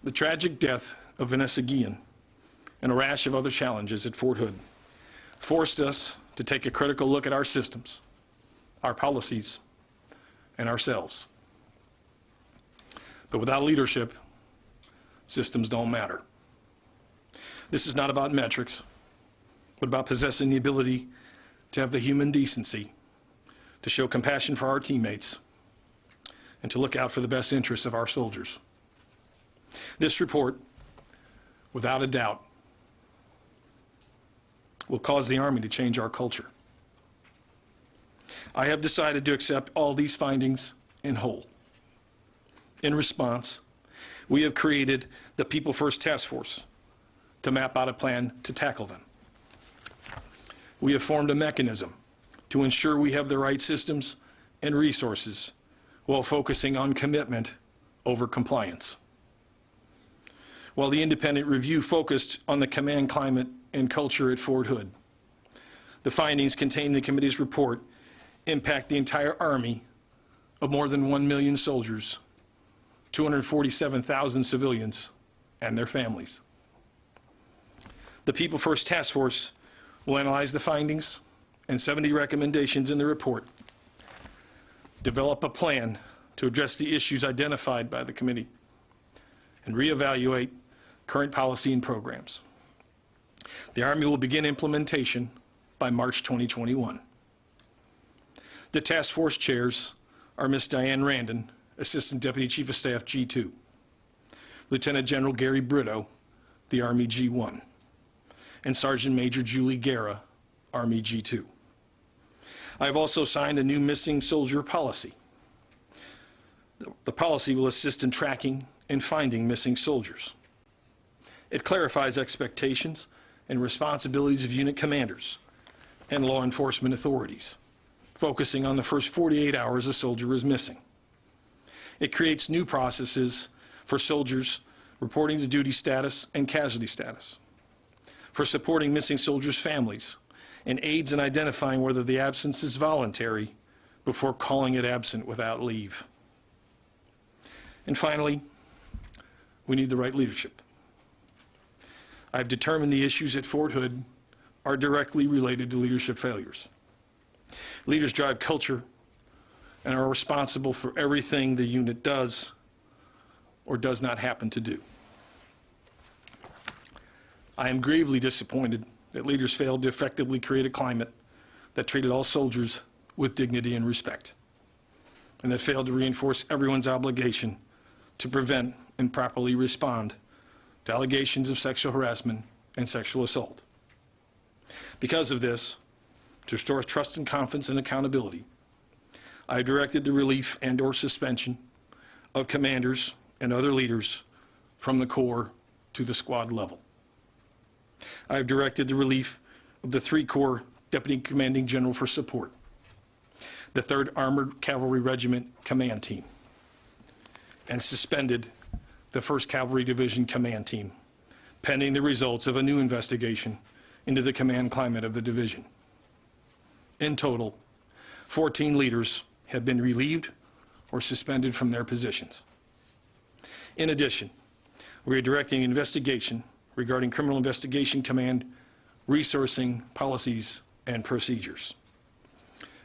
The tragic death of Vanessa Guillen and a rash of other challenges at Fort Hood forced us to take a critical look at our systems, our policies, and ourselves. But without leadership, systems don't matter. This is not about metrics, but about possessing the ability to have the human decency to show compassion for our teammates and to look out for the best interests of our soldiers. This report, without a doubt, will cause the Army to change our culture. I have decided to accept all these findings in whole. In response, we have created the People First Task Force to map out a plan to tackle them. We have formed a mechanism to ensure we have the right systems and resources while focusing on commitment over compliance. While the independent review focused on the command climate and culture at Fort Hood, the findings contained in the committee's report impact the entire Army of more than 1 million soldiers, 247,000 civilians, and their families. The People First Task Force will analyze the findings and 70 recommendations in the report, develop a plan to address the issues identified by the committee, and reevaluate current policy and programs. The Army will begin implementation by March 2021. The task force chairs are Ms. Diane Randon, Assistant Deputy Chief of Staff, G2, Lieutenant General Gary Brito, the Army G1, and Sergeant Major Julie Guerra, Army G2. I have also signed a new missing soldier policy. The policy will assist in tracking and finding missing soldiers. It clarifies expectations and responsibilities of unit commanders and law enforcement authorities, focusing on the first 48 hours a soldier is missing. It creates new processes for soldiers reporting to duty status and casualty status, for supporting missing soldiers' families, and aids in identifying whether the absence is voluntary before calling it absent without leave. And finally, we need the right leadership. I've determined the issues at Fort Hood are directly related to leadership failures. Leaders drive culture and are responsible for everything the unit does or does not happen to do. I am gravely disappointed that leaders failed to effectively create a climate that treated all soldiers with dignity and respect, and that failed to reinforce everyone's obligation to prevent and properly respond to allegations of sexual harassment and sexual assault. Because of this, to restore trust and confidence and accountability, I directed the relief and/or suspension of commanders and other leaders from the Corps to the squad level. I have directed the relief of the 3 Corps Deputy Commanding General for support, the 3rd Armored Cavalry Regiment Command Team, and suspended the 1st Cavalry Division Command Team, pending the results of a new investigation into the command climate of the division. In total, 14 leaders have been relieved or suspended from their positions. In addition, we are directing an investigation regarding Criminal Investigation Command resourcing policies and procedures.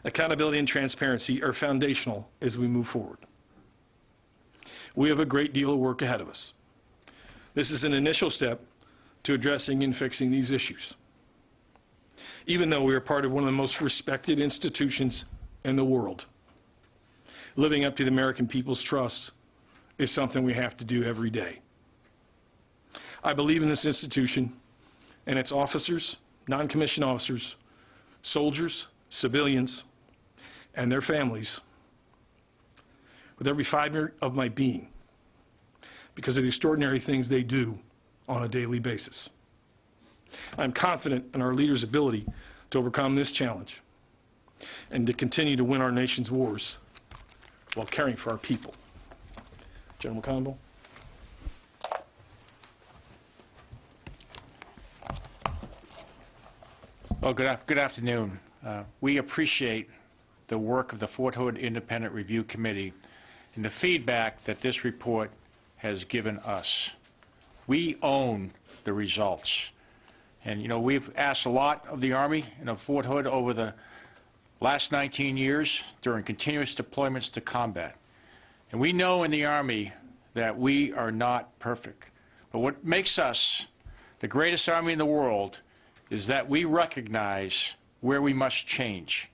Accountability and transparency are foundational as we move forward. We have a great deal of work ahead of us. This is an initial step to addressing and fixing these issues. Even though we are part of one of the most respected institutions in the world, living up to the American people's trust is something we have to do every day. I believe in this institution and its officers, non-commissioned officers, soldiers, civilians, and their families with every fiber of my being because of the extraordinary things they do on a daily basis. I'm confident in our leaders' ability to overcome this challenge and to continue to win our nation's wars while caring for our people. General McConville. Well, good afternoon. We appreciate the work of the Fort Hood Independent Review Committee and the feedback that this report has given us. We own the results. And, you know, we've asked a lot of the Army and of Fort Hood over the last 19 years during continuous deployments to combat. And we know in the Army that we are not perfect. But what makes us the greatest Army in the world is that we recognize where we must change.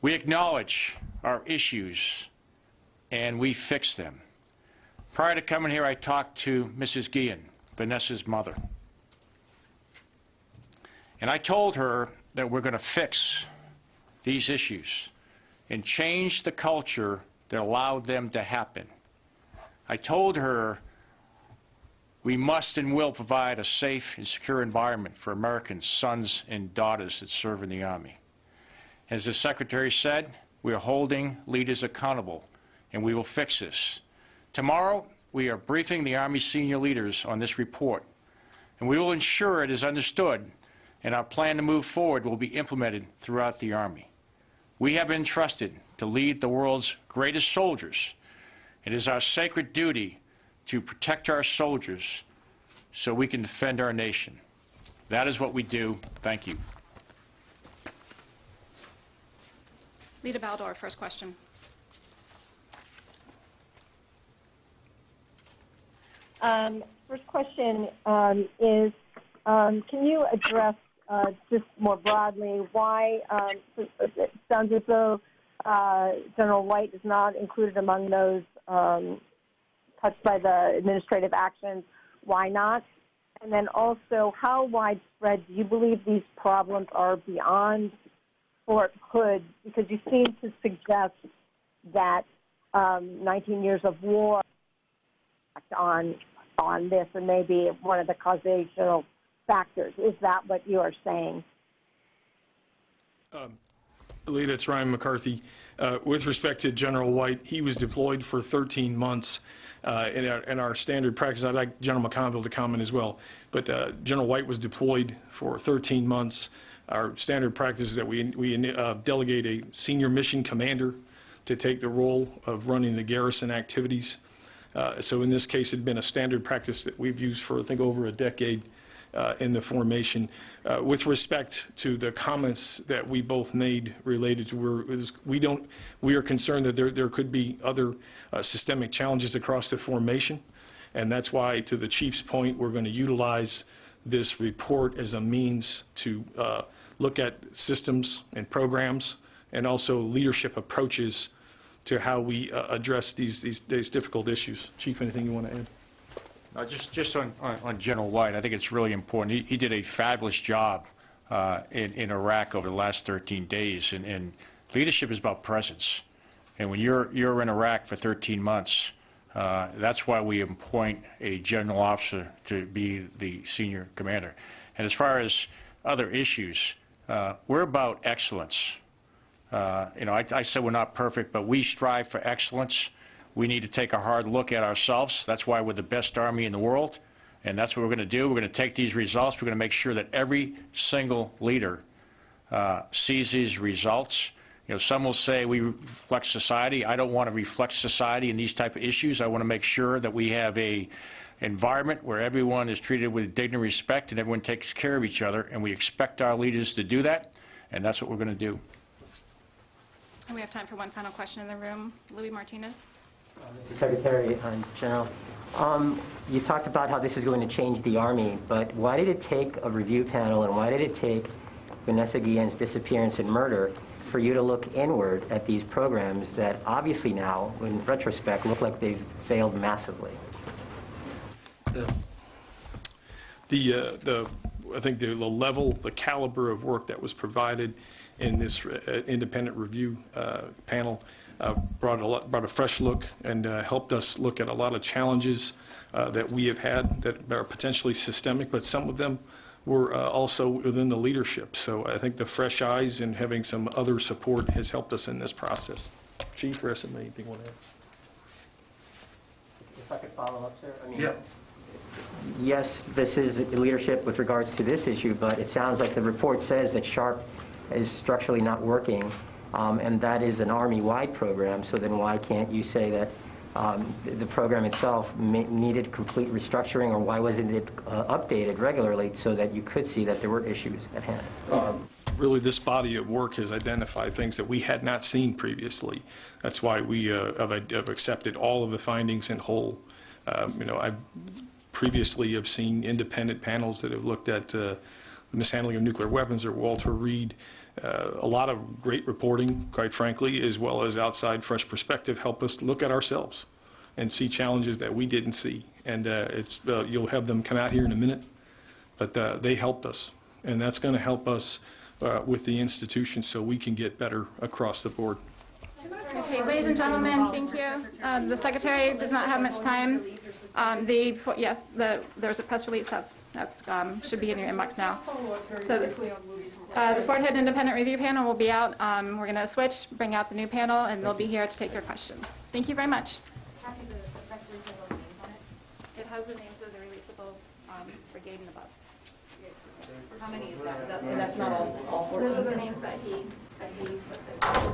We acknowledge our issues and we fix them. Prior to coming here, I talked to Mrs. Guillen, Vanessa's mother. And I told her that we're going to fix these issues and change the culture that allowed them to happen. I told her we must and will provide a safe and secure environment for American sons and daughters that serve in the Army. As the Secretary said, we are holding leaders accountable, and we will fix this. Tomorrow, we are briefing the Army senior leaders on this report, and we will ensure it is understood, and our plan to move forward will be implemented throughout the Army. We have been trusted to lead the world's greatest soldiers. It is our sacred duty to protect our soldiers so we can defend our nation. That is what we do. Thank you. Lita Baldor, first question. First question is, can you address just more broadly why it sounds as though General White is not included among those touched by the administrative actions? Why not? And then also, how widespread do you believe these problems are beyond Fort Hood? Because you seem to suggest that 19 years of war on this and maybe one of the causational factors. Is that what you are saying? Alita, it's Ryan McCarthy. With respect to General White, he was deployed for 13 months. In our standard practice, I'd like General McConville to comment as well, but General White was deployed for 13 months. Our standard practice is that we delegate a senior mission commander to take the role of running the garrison activities. So in this case, it had been a standard practice that we've used for, I think, over a decade in the formation. With respect to the comments that we both made related to we are concerned that there could be other systemic challenges across the formation, and that's why, to the Chief's point, we're going to utilize this report as a means to look at systems and programs and also leadership approaches to how we address these difficult issues. Chief, anything you want to add? Just on General White, I think it's really important. He did a fabulous job in Iraq over the last 13 days, and leadership is about presence. And when you're in Iraq for 13 months, that's why we appoint a general officer to be the senior commander. And as far as other issues, we're about excellence. I said we're not perfect, but we strive for excellence. We need to take a hard look at ourselves. That's why we're the best Army in the world, and that's what we're going to do. We're going to take these results. We're going to make sure that every single leader sees these results. Some will say we reflect society. I don't want to reflect society in these type of issues. I want to make sure that we have a environment where everyone is treated with dignity and respect and everyone takes care of each other, and we expect our leaders to do that, and that's what we're going to do. And we have time for one final question in the room. Louis Martinez. Mr. Secretary, General, you talked about how this is going to change the Army, but why did it take a review panel and why did it take Vanessa Guillen's disappearance and murder for you to look inward at these programs that obviously now, in retrospect, look like they've failed massively? I think the level, the caliber of work that was provided in this independent review panel brought a fresh look and helped us look at a lot of challenges that we have had that are potentially systemic, but some of them were also within the leadership. So I think the fresh eyes and having some other support has helped us in this process. Chief, or SM, anything you want to add? If I could follow up, sir? Yeah. Yes, this is leadership with regards to this issue, but it sounds like the report says that SHARP is structurally not working, and that is an Army-wide program, so then why can't you say that the program itself needed complete restructuring, or why wasn't it updated regularly so that you could see that there were issues at hand? Really, this body of work has identified things that we had not seen previously. That's why we have accepted all of the findings in whole. I previously have seen independent panels that have looked at the mishandling of nuclear weapons, or Walter Reed. A lot of great reporting, quite frankly, as well as outside fresh perspective, help us look at ourselves and see challenges that we didn't see. And you'll have them come out here in a minute, but they helped us. And that's going to help us with the institution so we can get better across the board. Okay, ladies and gentlemen, thank you. The secretary does not have much time. Yes, there's a press release that's should be in your inbox now. So the Fort Hood Independent Review Panel will be out. We're going to switch, bring out the new panel, and they'll be here to take your questions. Thank you very much. The press release has all the names on it. It has the names of the releasable brigade and above. How many is that? That's not all four? Those are the names that he listed.